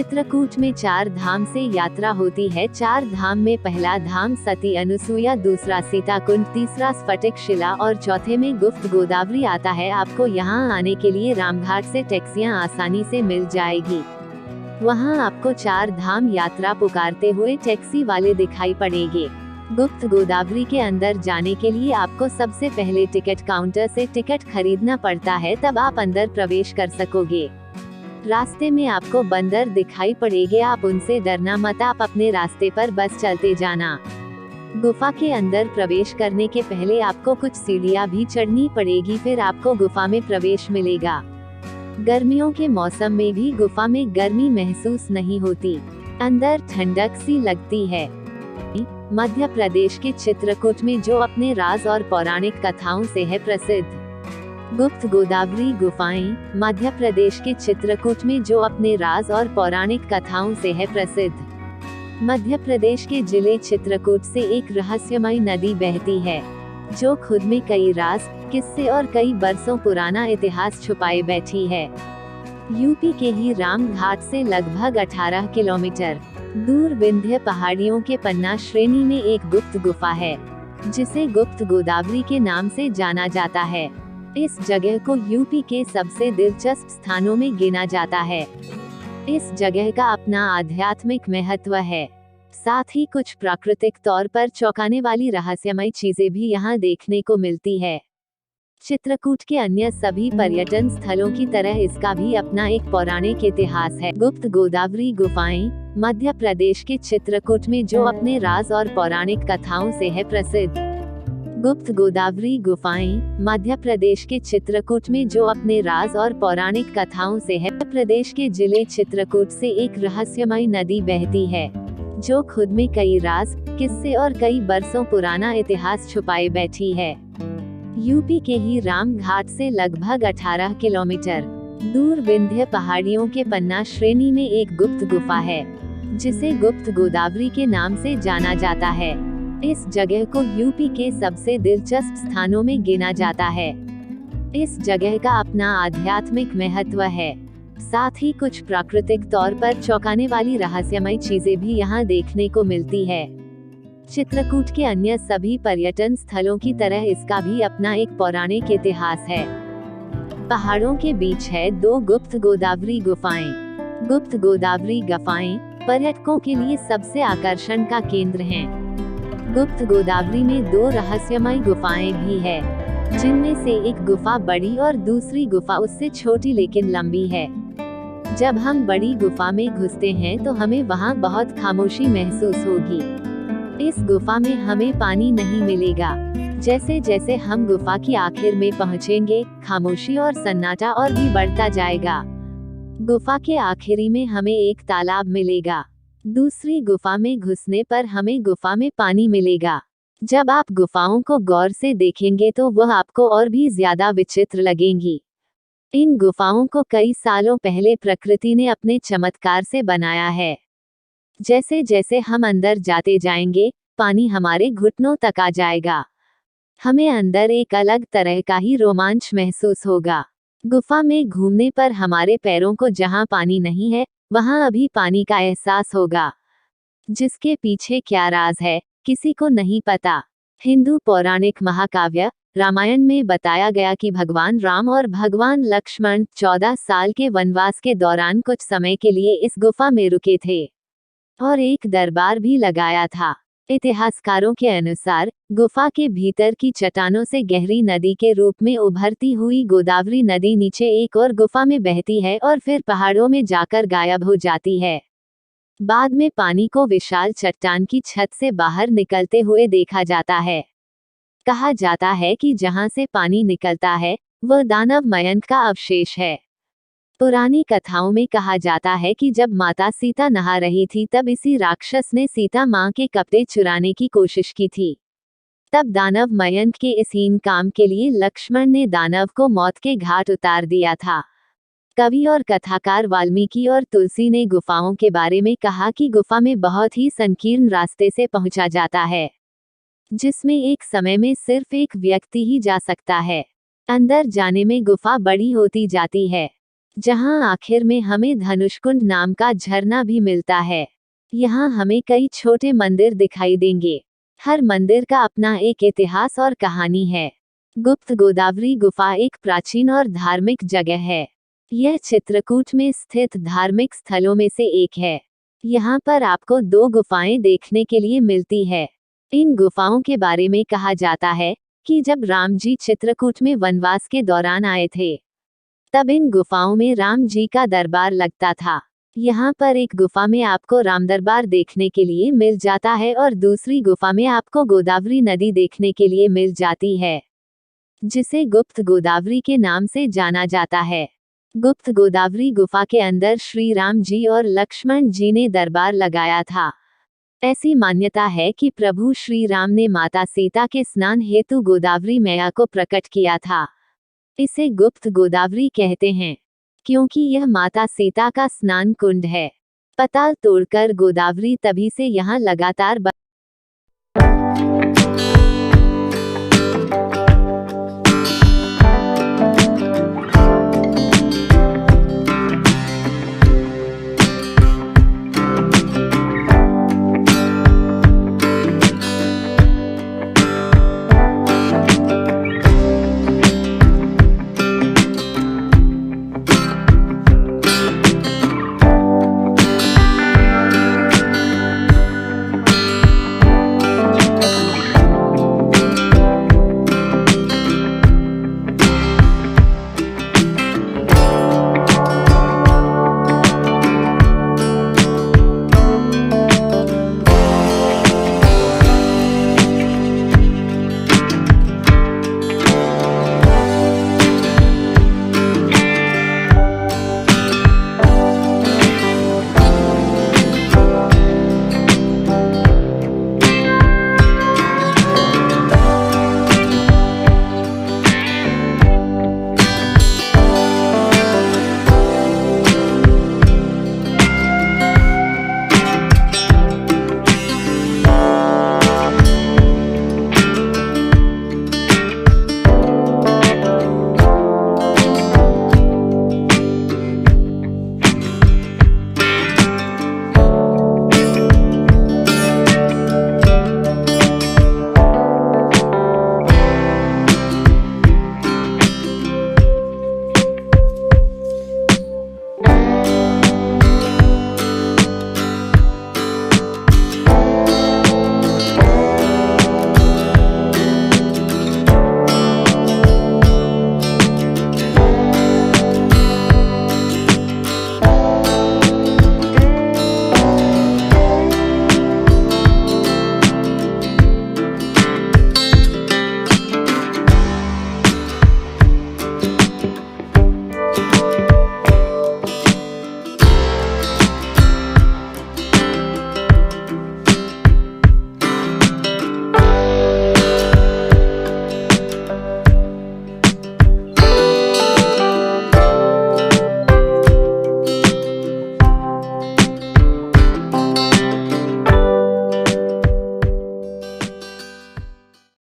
चित्रकूट में 4 धाम से यात्रा होती है। 4 धाम में पहला धाम सती अनुसुईया, दूसरा सीताकुंड, तीसरा स्फटिक शिला और चौथे में गुप्त गोदावरी आता है। आपको यहां आने के लिए रामघाट से टैक्सियां आसानी से मिल जाएगी। वहां आपको 4 धाम यात्रा पुकारते हुए टैक्सी वाले दिखाई पड़ेंगे। गुप्त गोदावरी के अंदर जाने के लिए आपको सबसे पहले टिकट काउंटर से टिकट खरीदना पड़ता है, तब आप अंदर प्रवेश कर सकोगे। रास्ते में आपको बंदर दिखाई पड़ेंगे, आप उनसे डरना मत, आप अपने रास्ते पर बस चलते जाना। गुफा के अंदर प्रवेश करने के पहले आपको कुछ सीढ़ियां भी चढ़नी पड़ेगी, फिर आपको गुफा में प्रवेश मिलेगा। गर्मियों के मौसम में भी गुफा में गर्मी महसूस नहीं होती, अंदर ठंडक सी लगती है। मध्य प्रदेश के चित्रकूट में जो अपने राज और पौराणिक कथाओं से है प्रसिद्ध। गुप्त गोदावरी गुफाएं मध्य प्रदेश के चित्रकूट में जो अपने राज और पौराणिक कथाओं से है प्रसिद्ध। मध्य प्रदेश के जिले चित्रकूट से एक रहस्यमयी नदी बहती है, जो खुद में कई राज, किस्से और कई बरसों पुराना इतिहास छुपाए बैठी है। यूपी के ही रामघाट से लगभग 18 किलोमीटर दूर विंध्य पहाड़ियों के पन्ना श्रेणी में एक गुप्त गुफा है, जिसे गुप्त गोदावरी के नाम से जाना जाता है। इस जगह को यूपी के सबसे दिलचस्प स्थानों में गिना जाता है। इस जगह का अपना आध्यात्मिक महत्व है, साथ ही कुछ प्राकृतिक तौर पर चौंकाने वाली रहस्यमय चीजें भी यहाँ देखने को मिलती है। चित्रकूट के अन्य सभी पर्यटन स्थलों की तरह इसका भी अपना एक पौराणिक इतिहास है। गुप्त गोदावरी गुफाएं मध्य प्रदेश के चित्रकूट में जो अपने राज और पौराणिक कथाओं से है प्रसिद्ध। गुप्त गोदावरी गुफाएं मध्य प्रदेश के चित्रकूट में जो अपने राज और पौराणिक कथाओं से है। प्रदेश के जिले चित्रकूट से एक रहस्यमयी नदी बहती है, जो खुद में कई राज, किस्से और कई बरसों पुराना इतिहास छुपाए बैठी है। यूपी के ही रामघाट से लगभग 18 किलोमीटर दूर विंध्य पहाड़ियों के पन्ना श्रेणी में एक गुप्त गुफा है, जिसे गुप्त गोदावरी के नाम से जाना जाता है। इस जगह को यूपी के सबसे दिलचस्प स्थानों में गिना जाता है। इस जगह का अपना आध्यात्मिक महत्व है, साथ ही कुछ प्राकृतिक तौर पर चौंकाने वाली रहस्यमय चीजें भी यहाँ देखने को मिलती है। चित्रकूट के अन्य सभी पर्यटन स्थलों की तरह इसका भी अपना एक पौराणिक इतिहास है। पहाड़ों के बीच है 2 गुप्त गोदावरी गुफाएं। गुप्त गोदावरी गुफाएं पर्यटकों के लिए सबसे आकर्षण का केंद्र हैं। गुप्त गोदावरी में 2 रहस्यमय गुफाएं भी है, जिनमें से एक गुफा बड़ी और दूसरी गुफा उससे छोटी लेकिन लंबी है। जब हम बड़ी गुफा में घुसते हैं तो हमें वहां बहुत खामोशी महसूस होगी। इस गुफा में हमें पानी नहीं मिलेगा। जैसे जैसे हम गुफा की आखिर में पहुंचेंगे, खामोशी और सन्नाटा और भी बढ़ता जाएगा। गुफा के आखिरी में हमें एक तालाब मिलेगा। दूसरी गुफा में घुसने पर हमें गुफा में पानी मिलेगा। जब आप गुफाओं को गौर से देखेंगे तो वह आपको और भी ज्यादा विचित्र लगेंगी। इन गुफाओं को कई सालों पहले प्रकृति ने अपने चमत्कार से बनाया है। जैसे जैसे हम अंदर जाते जाएंगे, पानी हमारे घुटनों तक आ जाएगा। हमें अंदर एक अलग तरह का ही रोमांच महसूस होगा। गुफा में घूमने पर हमारे पैरों को जहां पानी नहीं है, वहां अभी पानी का एहसास होगा। जिसके पीछे क्या राज है, किसी को नहीं पता। हिंदू पौराणिक महाकाव्य रामायण में बताया गया कि भगवान राम और भगवान लक्ष्मण 14 साल के वनवास के दौरान कुछ समय के लिए इस गुफा में रुके थे और एक दरबार भी लगाया था। इतिहासकारों के अनुसार गुफा के भीतर की चट्टानों से गहरी नदी के रूप में उभरती हुई गोदावरी नदी नीचे एक और गुफा में बहती है और फिर पहाड़ों में जाकर गायब हो जाती है। बाद में पानी को विशाल चट्टान की छत से बाहर निकलते हुए देखा जाता है। कहा जाता है कि जहां से पानी निकलता है, वह दानव मयंक का अवशेष है। पुरानी कथाओं में कहा जाता है कि जब माता सीता नहा रही थी तब इसी राक्षस ने सीता मां के कपड़े चुराने की कोशिश की थी। तब दानव मयंक के इस हीन काम के लिए लक्ष्मण ने दानव को मौत के घाट उतार दिया था। कवि और कथाकार वाल्मीकि और तुलसी ने गुफाओं के बारे में कहा कि गुफा में बहुत ही संकीर्ण रास्ते से पहुंचा जाता है, जिसमें एक समय में सिर्फ एक व्यक्ति ही जा सकता है। अंदर जाने में गुफा बड़ी होती जाती है। जहां आखिर में हमें धनुषकुंड नाम का झरना भी मिलता है। यहाँ हमें कई छोटे मंदिर दिखाई देंगे। हर मंदिर का अपना एक इतिहास और कहानी है। गुप्त गोदावरी गुफा एक प्राचीन और धार्मिक जगह है। यह चित्रकूट में स्थित धार्मिक स्थलों में से एक है। यहाँ पर आपको 2 गुफाएं देखने के लिए मिलती है। इन गुफाओं के बारे में कहा जाता है कि जब राम जी चित्रकूट में वनवास के दौरान आए थे, तब इन गुफाओं में राम जी का दरबार लगता था। यहाँ पर एक गुफा में आपको राम दरबार देखने के लिए मिल जाता है और दूसरी गुफा में आपको गोदावरी नदी देखने के लिए मिल जाती है, जिसे गुप्त गोदावरी के नाम से जाना जाता है। गुप्त गोदावरी गुफा के अंदर श्री राम जी और लक्ष्मण जी ने दरबार लगाया था। ऐसी मान्यता है कि प्रभु श्री राम ने माता सीता के स्नान हेतु गोदावरी मैया को प्रकट किया था। इसे गुप्त गोदावरी कहते हैं क्योंकि यह माता सीता का स्नान कुंड है। पाताल तोड़कर गोदावरी तभी से यहाँ लगातार